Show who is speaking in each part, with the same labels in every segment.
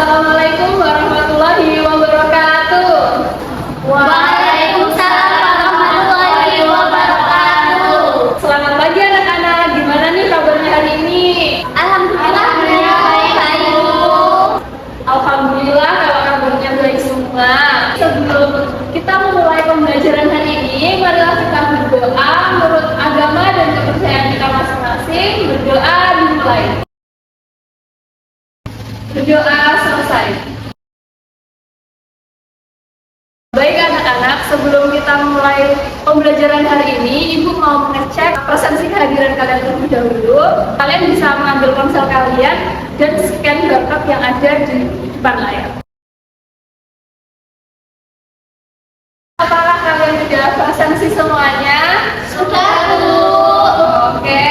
Speaker 1: Assalamualaikum warahmatullahi wabarakatuh.
Speaker 2: Waalaikumsalam warahmatullahi wabarakatuh.
Speaker 1: Selamat pagi anak-anak. Gimana nih kabarnya hari ini?
Speaker 2: Alhamdulillah baik-baik, Bu.
Speaker 1: Alhamdulillah kalau kabarnya baik semua. Sebelum kita memulai pembelajaran hari ini, marilah kita berdoa menurut agama dan kepercayaan kita masing-masing. Berdoa dimulai. Berdoa selesai. Baik anak-anak, sebelum kita memulai pembelajaran hari ini, Ibu mau mengecek presensi kehadiran kalian terlebih dahulu. Kalian bisa mengambil ponsel kalian dan scan barcode yang ada di depan layar. Apakah kalian sudah presensi semuanya?
Speaker 2: Sudah, Bu.
Speaker 1: Oke,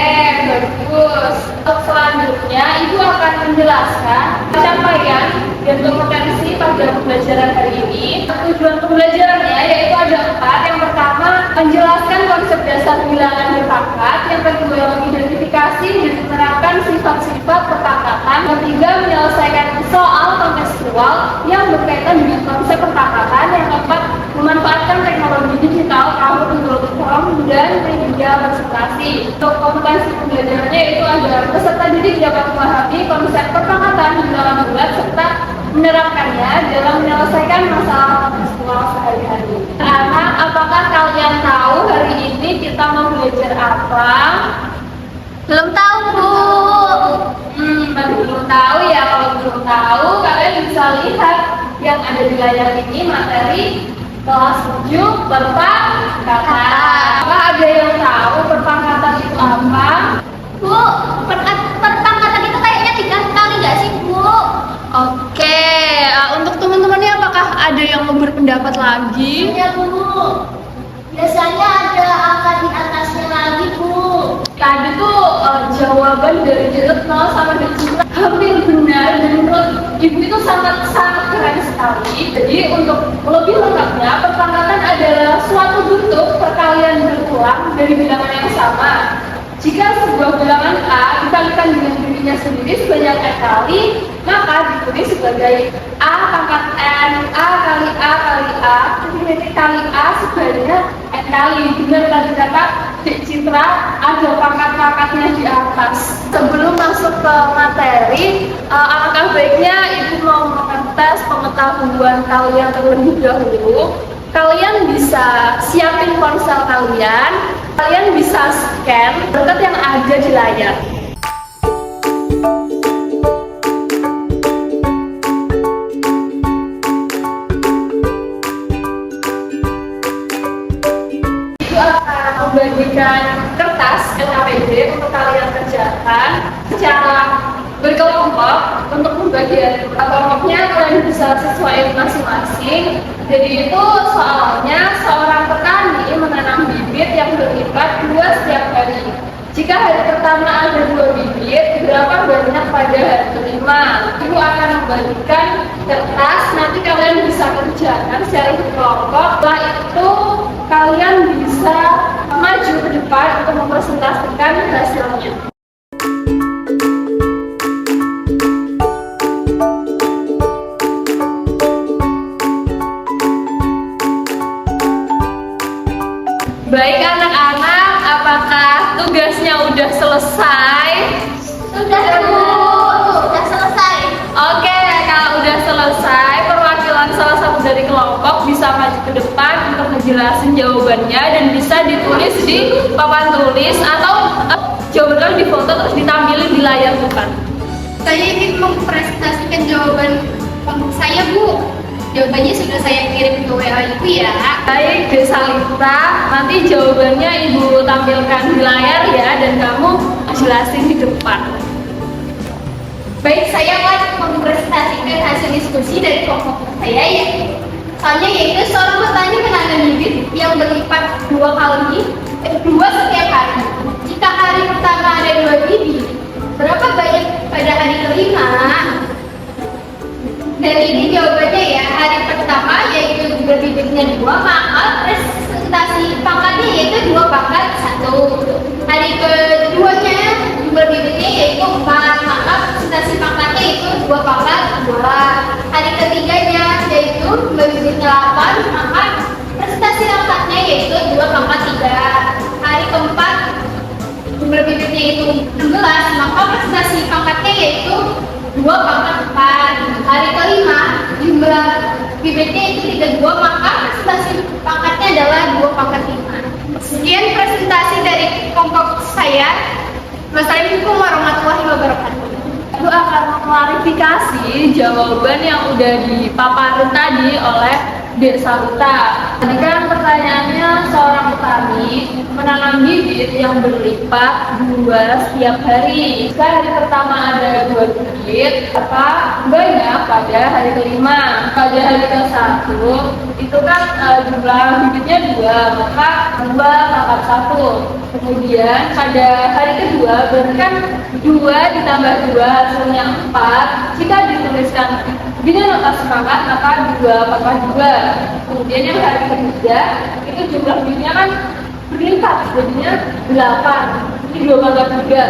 Speaker 1: bagus. Untuk selanjutnya, Ibu akan menjelaskan capaian dan kompetensi pada pembelajaran hari ini. Tujuan pembelajarannya yaitu ada 4. Yang pertama, menjelaskan konsep dasar bilangan berpangkat. Yang kedua, mengidentifikasi dan menerapkan sifat-sifat perpangkatan. Yang ketiga, menyelesaikan soal kontekstual yang berkaitan dengan konsep perpangkatan. Yang keempat, memanfaatkan teknologi digital, Google Form, dan media presentasi. Untuk kompetensi pembelajarannya itu ada peserta didik dapat memahami konsep perpangkatan di dalam bulat serta menerapkannya dalam menyelesaikan masalah kontekstual sehari-hari. Anak, apakah kalian tahu hari ini kita mau belajar apa?
Speaker 2: Belum tahu, Bu.
Speaker 1: Belum tahu ya. Kalau belum tahu, kalian bisa lihat yang ada di layar ini materi kelas 7 perpangkatan. Apa ada yang tahu perpangkatan itu apa?
Speaker 2: Bu, perpangkatan itu kayaknya 3 kali nggak sih, Bu?
Speaker 1: Oke, untuk teman-temannya apakah ada yang mau berpendapat lagi?
Speaker 2: Iya, Bu. Biasanya ada angka di atasnya lagi, Bu.
Speaker 1: Tadi tuh jawaban dari Janet 0 sama dari Citra hampir benar dan menurut Ibu itu sangat keren sekali. Jadi untuk lebih lengkapnya, perpangkatan adalah suatu bentuk perkalian berulang dari bilangan yang sama. Jika sebuah bilangan A dikalikan dengan dirinya sendiri sebanyak n kali, maka ditulis sebagai A pangkat n, A kali A kali A, titik kali A sebanyak n kali. Benar tadi kata Dek Citra, ada pangkat-pangkatnya di atas. Sebelum masuk ke materi, alangkah baiknya Ibu mau mengetes pengetahuan kalian terlebih dahulu. Kalian bisa siapin ponsel kalian bisa scan barcode yang ada di layar. Itu akan membagikan kertas LKPD untuk kalian kerjakan secara berkelompok. Untuk pembagian kelompoknya kalian bisa sesuai masing-masing. Jadi itu soalnya seorang petani menanam bibit yang berlipat 2 setiap hari. Jika hari pertama ada 2 bibit, berapa banyak pada hari kelima? Ibu akan membagikan kertas, nanti kalian bisa kerjakan secara berkelompok. Setelah itu kalian bisa maju ke depan untuk mempresentasikan hasilnya. Baik anak-anak, apakah tugasnya udah selesai?
Speaker 2: Sudah, Bu. Sudah selesai.
Speaker 1: Oke, kalau udah selesai, perwakilan salah satu dari kelompok bisa maju ke depan untuk ngejelasin jawabannya dan bisa ditulis di papan tulis atau jawaban kalian difoto terus ditampilin di layar depan.
Speaker 2: Saya ingin mempresentasikan jawaban kelompok saya, Bu. Jawabannya sudah saya kirim ke WA Ibu ya.
Speaker 1: Baik, Desa Lita, nanti jawabannya Ibu tampilkan di layar ya, dan kamu jelasin di depan.
Speaker 2: Baik, saya akan mempresentasikan hasil diskusi dari kelompok saya ya. Soalnya yaitu seorang petani menanam bibit yang berlipat 2 setiap hari. Jika hari pertama ada 2 bibit, berapa banyak pada hari kelima? Dari ini jawabannya ya, hari pertama yaitu jumlah bibitnya 2, maka presentasi pangkatnya yaitu 2 pangkat 1. Hari keduanya jumlah bibitnya yaitu 4, maka presentasi pangkatnya itu 2 pangkat 2. bagi 8, maka presentasi lengkapnya yaitu 2,3. Hari keempat jumlah bibitnya itu 16, maka presentasi pangkatnya yaitu 2,4. Hari kelima jumlah bibitnya itu 32, maka presentasi pangkatnya adalah 2,5. Sekian presentasi dari kelompok saya. Wassalamualaikum warahmatullahi wabarakatuh.
Speaker 1: Aku akan mengklarifikasi jawaban yang udah dipaparin tadi oleh Dek Saruta. Tadi kan pertanyaannya seorang petani menanam bibit yang berlipat 2 setiap hari. Jika hari pertama ada 2 bibit, apa banyak pada hari kelima? Pada hari ke-1 itu kan jumlah bibitnya 2, maka 2 pangkat 1. Kemudian pada hari kedua berarti kan 2 ditambah 2 hasilnya 4. Jika dituliskan dengan notasi pangkat maka 2 pangkat 2. Kemudian yang hari ketiga itu jumlah bibitnya kan berlipat, jadinya 8. Ini 2 pangkat 3.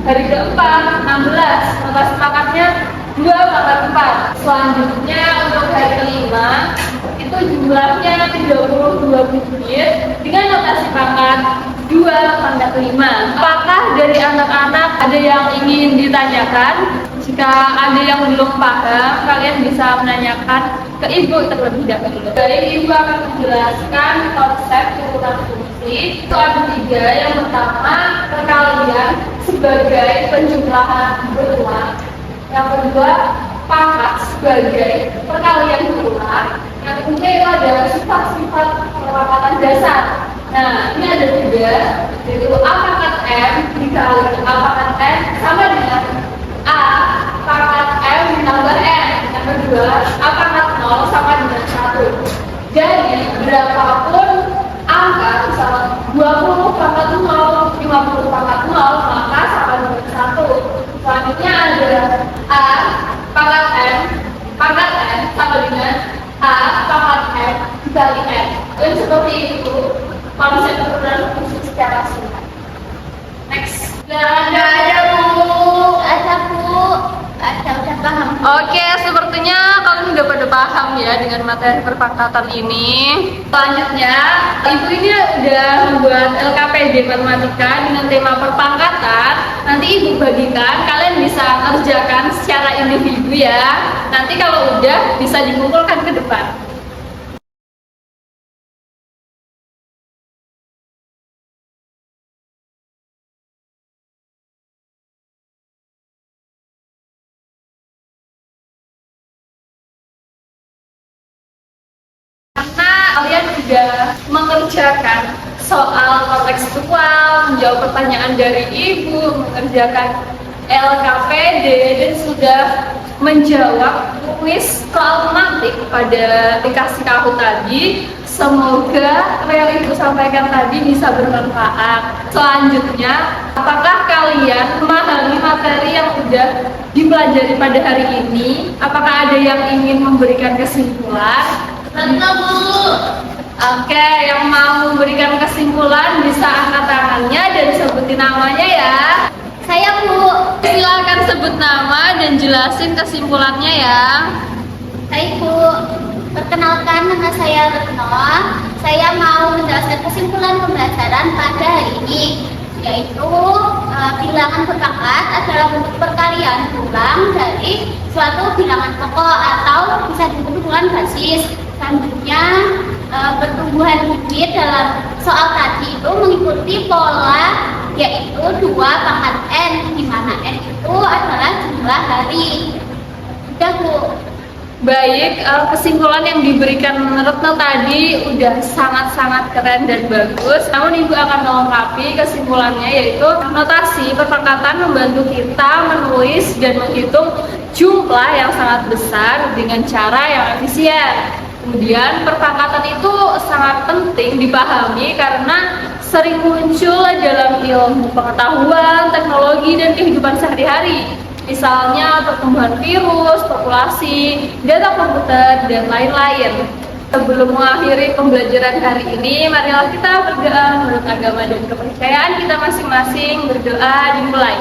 Speaker 1: Hari keempat 16, notasi pangkatnya 2 pangkat 4. Selanjutnya untuk hari kelima itu jumlahnya 32 bibit dengan notasi pangkat 2 pangkat 5. Apakah dari anak-anak ada yang ingin ditanyakan? Jika ada yang belum paham, kalian bisa menanyakan ke ibu terlebih dahulu. Baik, ibu akan menjelaskan konsep urutan fungsi. Itu ada 3. Yang pertama, perkalian sebagai penjumlahan berulang. Yang kedua, pangkat sebagai perkalian berulang. Yang ketiga itu ada sifat-sifat perpangkatan dasar. Nah, ini ada 3, yaitu A pangkat M dikali A pangkat N sama dengan A pangkat M ditambah N. Yang kedua, A pangkat 0 sama dengan 1. Jadi, berapapun angka, misalnya 20 pangkat 0, 50 pangkat 0, maka sama dengan 1. Selanjutnya ada A pangkat M pangkat N sama dengan A pangkat M dikali N. Dan seperti itu konsep urutan fungsi secara singkat. Next. Ada Bu. Ada udah paham. Oke, sepertinya kalian udah pada paham ya dengan materi perpangkatan ini. Selanjutnya, ibu ini udah membuat LKPD matematika dengan tema perpangkatan. Nanti ibu bagikan, kalian bisa kerjakan secara individu ya. Nanti kalau udah bisa dikumpulkan ke depan. Kalian sudah mengerjakan soal kontekstual, menjawab pertanyaan dari ibu, mengerjakan LKPD, dan sudah menjawab kuis soal tematik pada aplikasi Kahoot tadi. Semoga yang ibu sampaikan tadi bisa bermanfaat. Selanjutnya, apakah kalian memahami materi yang sudah dipelajari pada hari ini? Apakah ada yang ingin memberikan kesimpulan?
Speaker 2: Betul, Bu.
Speaker 1: Oke, yang mau memberikan kesimpulan bisa angkat tangannya dan sebutin namanya ya.
Speaker 2: Saya, Bu.
Speaker 1: Silakan sebut nama dan jelasin kesimpulannya ya.
Speaker 2: Hai, Bu. Perkenalkan, nama saya Retno. Saya mau menjelaskan kesimpulan pembelajaran pada hari ini, yaitu bilangan berpangkat adalah bentuk perkalian ulang dari suatu bilangan pokok atau bisa disebut bilangan basis. Selanjutnya, pertumbuhan bibit dalam soal tadi itu mengikuti pola yaitu 2 pangkat N, di mana N itu adalah jumlah hari. Udah, Bu.
Speaker 1: Baik, kesimpulan yang diberikan Retno tadi udah sangat-sangat keren dan bagus. Namun ibu akan melengkapi kesimpulannya, yaitu notasi perpangkatan membantu kita menulis dan menghitung jumlah yang sangat besar dengan cara yang efisien. Kemudian perpangkatan itu sangat penting dipahami karena sering muncul dalam ilmu pengetahuan, teknologi, dan kehidupan sehari-hari. Misalnya pertumbuhan virus, populasi, data komputer, dan lain-lain. Sebelum mengakhiri pembelajaran hari ini, marilah kita berdoa menurut agama dan kepercayaan kita masing-masing. Berdoa dimulai.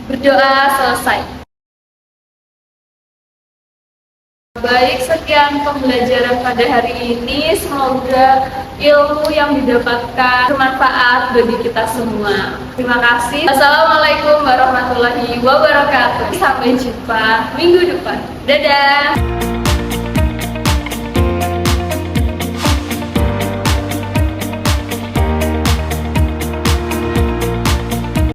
Speaker 1: Berdoa selesai. Baik, sekian pembelajaran pada hari ini. Semoga ilmu yang didapatkan bermanfaat bagi kita semua. Terima kasih. Assalamualaikum warahmatullahi wabarakatuh. Sampai jumpa minggu depan. Dadah.